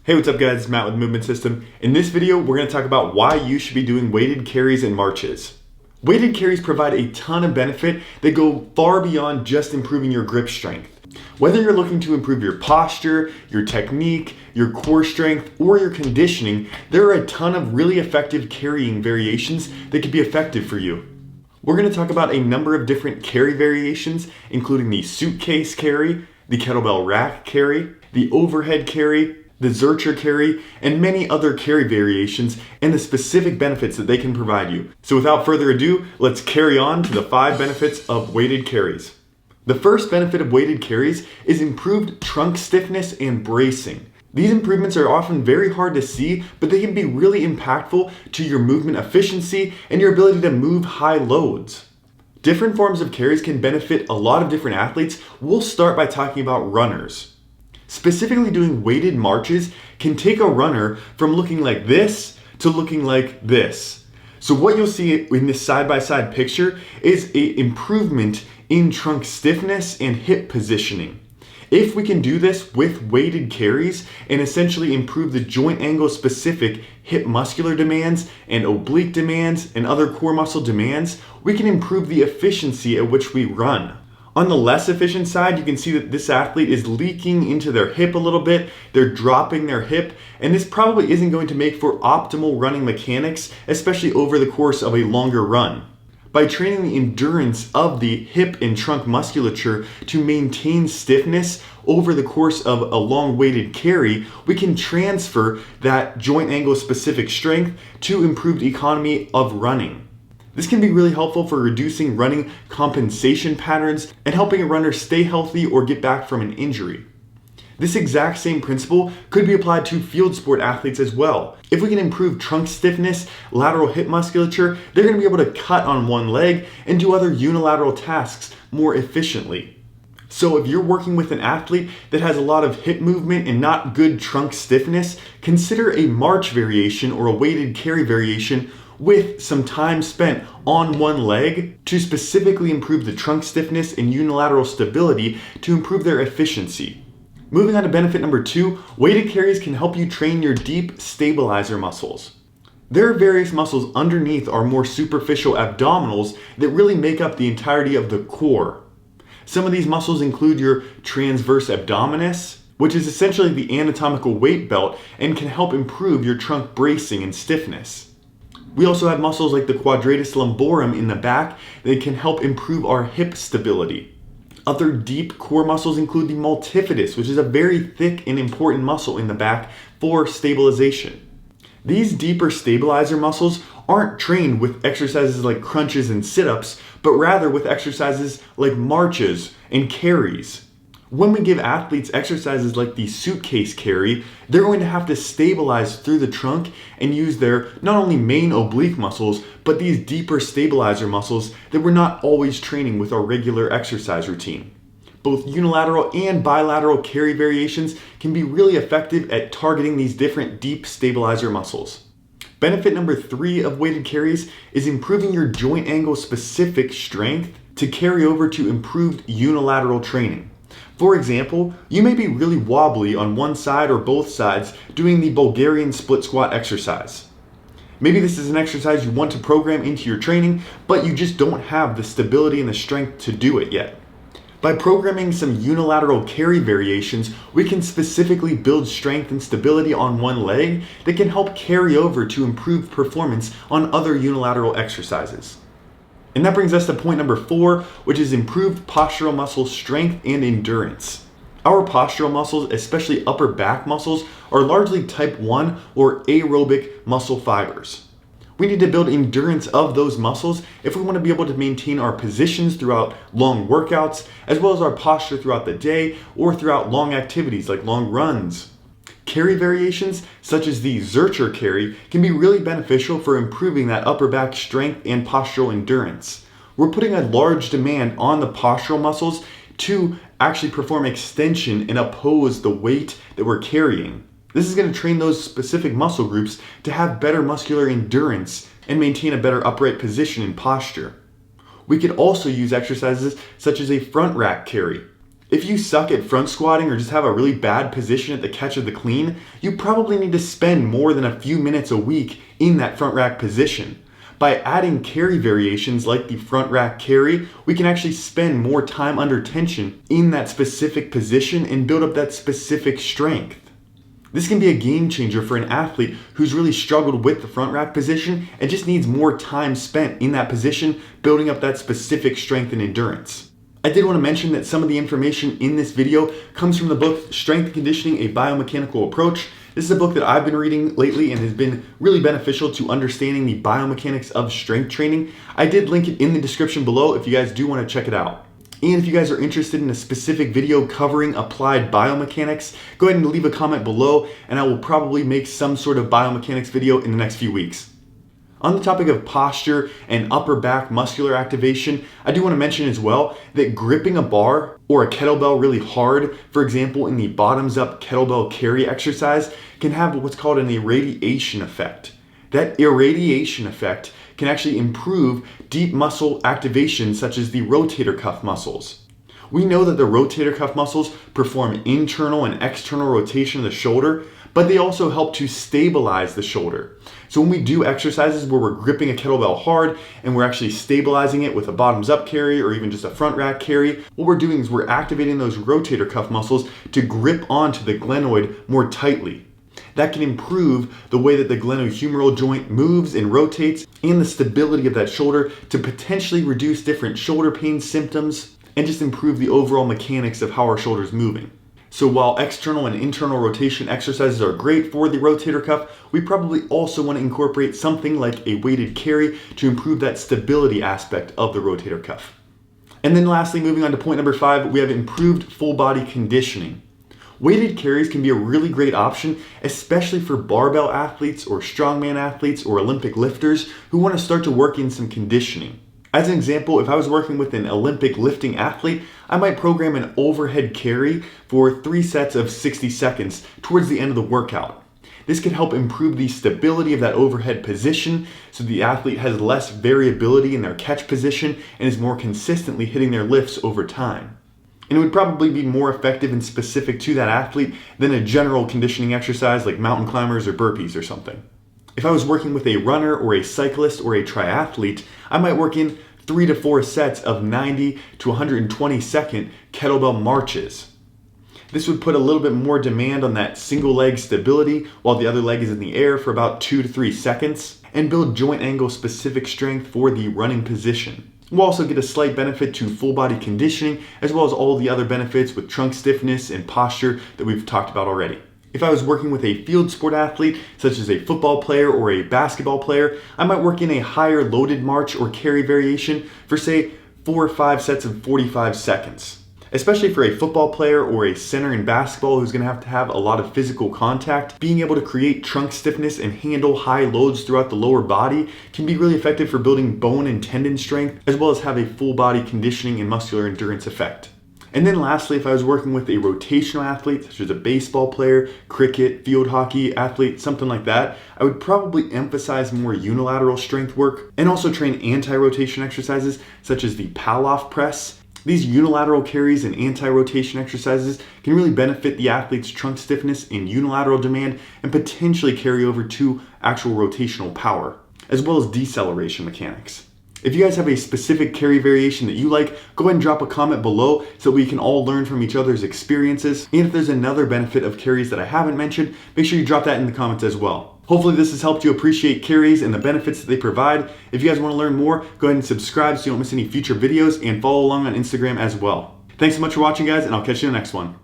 Hey, what's up guys? It's Matt with Movement System. In this video, we're going to talk about why you should be doing weighted carries and marches. Weighted carries provide a ton of benefit that go far beyond just improving your grip strength. Whether you're looking to improve your posture, your technique, your core strength, or your conditioning, there are a ton of really effective carrying variations that can be effective for you. We're going to talk about a number of different carry variations, including the suitcase carry, the kettlebell rack carry, the overhead carry, the Zercher carry, and many other carry variations and the specific benefits that they can provide you. So without further ado, let's carry on to the 5 benefits of weighted carries. The first benefit of weighted carries is improved trunk stiffness and bracing. These improvements are often very hard to see, but they can be really impactful to your movement efficiency and your ability to move high loads. Different forms of carries can benefit a lot of different athletes. We'll start by talking about runners. Specifically, doing weighted marches can take a runner from looking like this to looking like this. So what you'll see in this side-by-side picture is an improvement in trunk stiffness and hip positioning. If we can do this with weighted carries and essentially improve the joint angle specific hip muscular demands and oblique demands and other core muscle demands, we can improve the efficiency at which we run. On the less efficient side, you can see that this athlete is leaking into their hip a little bit, they're dropping their hip, and this probably isn't going to make for optimal running mechanics, especially over the course of a longer run. By training the endurance of the hip and trunk musculature to maintain stiffness over the course of a long weighted carry, we can transfer that joint angle specific strength to improved economy of running. This can be really helpful for reducing running compensation patterns and helping a runner stay healthy or get back from an injury. This exact same principle could be applied to field sport athletes as well. If we can improve trunk stiffness, lateral hip musculature, they're going to be able to cut on one leg and do other unilateral tasks more efficiently. So if you're working with an athlete that has a lot of hip movement and not good trunk stiffness, consider a march variation or a weighted carry variation with some time spent on one leg to specifically improve the trunk stiffness and unilateral stability to improve their efficiency. Moving on to benefit number 2, weighted carries can help you train your deep stabilizer muscles. There are various muscles underneath our more superficial abdominals that really make up the entirety of the core. Some of these muscles include your transverse abdominis, which is essentially the anatomical weight belt and can help improve your trunk bracing and stiffness. We also have muscles like the quadratus lumborum in the back that can help improve our hip stability. Other deep core muscles include the multifidus, which is a very thick and important muscle in the back for stabilization. These deeper stabilizer muscles aren't trained with exercises like crunches and sit-ups, but rather with exercises like marches and carries. When we give athletes exercises like the suitcase carry, they're going to have to stabilize through the trunk and use their not only main oblique muscles, but these deeper stabilizer muscles that we're not always training with our regular exercise routine. Both unilateral and bilateral carry variations can be really effective at targeting these different deep stabilizer muscles. Benefit number 3 of weighted carries is improving your joint angle specific strength to carry over to improved unilateral training. For example, you may be really wobbly on one side or both sides doing the Bulgarian split squat exercise. Maybe this is an exercise you want to program into your training, but you just don't have the stability and the strength to do it yet. By programming some unilateral carry variations, we can specifically build strength and stability on one leg that can help carry over to improved performance on other unilateral exercises. And that brings us to point number 4, which is improved postural muscle strength and endurance. Our postural muscles, especially upper back muscles, are largely type 1 or aerobic muscle fibers. We need to build endurance of those muscles if we want to be able to maintain our positions throughout long workouts, as well as our posture throughout the day or throughout long activities like long runs. Carry variations, such as the Zercher carry, can be really beneficial for improving that upper back strength and postural endurance. We're putting a large demand on the postural muscles to actually perform extension and oppose the weight that we're carrying. This is going to train those specific muscle groups to have better muscular endurance and maintain a better upright position and posture. We could also use exercises such as a front rack carry. If you suck at front squatting or just have a really bad position at the catch or the clean, you probably need to spend more than a few minutes a week in that front rack position. By adding carry variations like the front rack carry, we can actually spend more time under tension in that specific position and build up that specific strength. This can be a game changer for an athlete who's really struggled with the front rack position and just needs more time spent in that position, building up that specific strength and endurance. I did want to mention that some of the information in this video comes from the book Strength and Conditioning, A Biomechanical Approach. This is a book that I've been reading lately and has been really beneficial to understanding the biomechanics of strength training. I did link it in the description below if you guys do want to check it out. And if you guys are interested in a specific video covering applied biomechanics, go ahead and leave a comment below and I will probably make some sort of biomechanics video in the next few weeks. On the topic of posture and upper back muscular activation, I do want to mention as well that gripping a bar or a kettlebell really hard, for example in the bottoms up kettlebell carry exercise, can have what's called an irradiation effect. That irradiation effect can actually improve deep muscle activation such as the rotator cuff muscles. We know that the rotator cuff muscles perform internal and external rotation of the shoulder, but they also help to stabilize the shoulder. So when we do exercises where we're gripping a kettlebell hard and we're actually stabilizing it with a bottoms up carry or even just a front rack carry, what we're doing is we're activating those rotator cuff muscles to grip onto the glenoid more tightly. That can improve the way that the glenohumeral joint moves and rotates and the stability of that shoulder to potentially reduce different shoulder pain symptoms and just improve the overall mechanics of how our shoulder's moving. So while external and internal rotation exercises are great for the rotator cuff, we probably also want to incorporate something like a weighted carry to improve that stability aspect of the rotator cuff. And then lastly, moving on to point number 5, we have improved full body conditioning. Weighted carries can be a really great option, especially for barbell athletes or strongman athletes or Olympic lifters who want to start to work in some conditioning. As an example, if I was working with an Olympic lifting athlete, I might program an overhead carry for 3 sets of 60 seconds towards the end of the workout. This could help improve the stability of that overhead position so the athlete has less variability in their catch position and is more consistently hitting their lifts over time. And it would probably be more effective and specific to that athlete than a general conditioning exercise like mountain climbers or burpees or something. If I was working with a runner or a cyclist or a triathlete, I might work in 3 to 4 sets of 90 to 120 second kettlebell marches. This would put a little bit more demand on that single leg stability while the other leg is in the air for about 2 to 3 seconds and build joint angle specific strength for the running position. We'll also get a slight benefit to full body conditioning as well as all the other benefits with trunk stiffness and posture that we've talked about already. If I was working with a field sport athlete, such as a football player or a basketball player, I might work in a higher loaded march or carry variation for say 4 or 5 sets of 45 seconds. Especially for a football player or a center in basketball who's going to have a lot of physical contact, being able to create trunk stiffness and handle high loads throughout the lower body can be really effective for building bone and tendon strength, as well as have a full body conditioning and muscular endurance effect. And then lastly, if I was working with a rotational athlete, such as a baseball player, cricket, field hockey athlete, something like that, I would probably emphasize more unilateral strength work and also train anti-rotation exercises, such as the Palloff press. These unilateral carries and anti-rotation exercises can really benefit the athlete's trunk stiffness and unilateral demand and potentially carry over to actual rotational power, as well as deceleration mechanics. If you guys have a specific carry variation that you like, go ahead and drop a comment below so we can all learn from each other's experiences. And if there's another benefit of carries that I haven't mentioned, make sure you drop that in the comments as well. Hopefully this has helped you appreciate carries and the benefits that they provide. If you guys want to learn more, go ahead and subscribe so you don't miss any future videos and follow along on Instagram as well. Thanks so much for watching, guys, and I'll catch you in the next one.